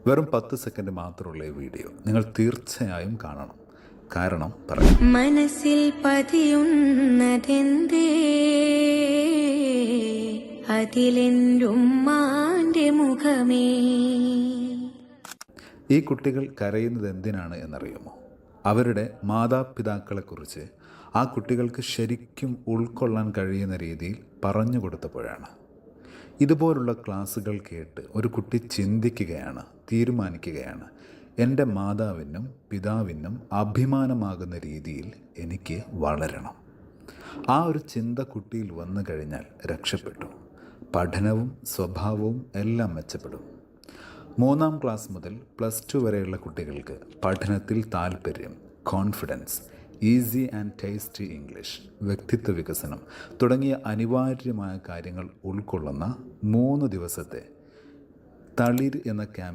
വെറും 10 സെക്കൻഡ് മാത്രമുള്ള ഈ വീഡിയോ നിങ്ങൾ തീർച്ചയായും കാണണം. കാരണം പറയാം. മനസ്സിൽ പതിയുന്നതെന്തേ അതിലെന്റുമ്മാന്റെ മുഖമേ. ഈ കുട്ടികൾ കരയുന്നത് എന്തിനാണ് എന്നറിയുമോ? അവരുടെ മാതാപിതാക്കളെക്കുറിച്ച് ആ കുട്ടികൾക്ക് ശരിക്കും ഉൾക്കൊള്ളാൻ കഴിയുന്ന രീതിയിൽ പറഞ്ഞു കൊടുത്തപ്പോഴാണ്. ഇതുപോലുള്ള ക്ലാസ്സുകൾ കേട്ട് ഒരു കുട്ടി ചിന്തിക്കുകയാണ്, തീരുമാനിക്കുകയാണ്, എൻ്റെ മാതാവിനും പിതാവിനും അഭിമാനമാകുന്ന രീതിയിൽ എനിക്ക് വളരണം. ആ ഒരു ചിന്ത കുട്ടിയിൽ വന്നു കഴിഞ്ഞാൽ രക്ഷപ്പെട്ടു. പഠനവും സ്വഭാവവും എല്ലാം മെച്ചപ്പെടും. 3-ാം ക്ലാസ് മുതൽ +2 വരെയുള്ള കുട്ടികൾക്ക് പഠനത്തിൽ താൽപ്പര്യം, confidence, easy and tasty English, വ്യക്തിത്വ വികസനം തുടങ്ങിയ അനിവാര്യമായ കാര്യങ്ങൾ ഉൾക്കൊള്ളുന്ന 3 ദിവസത്തെ തളിർ എന്ന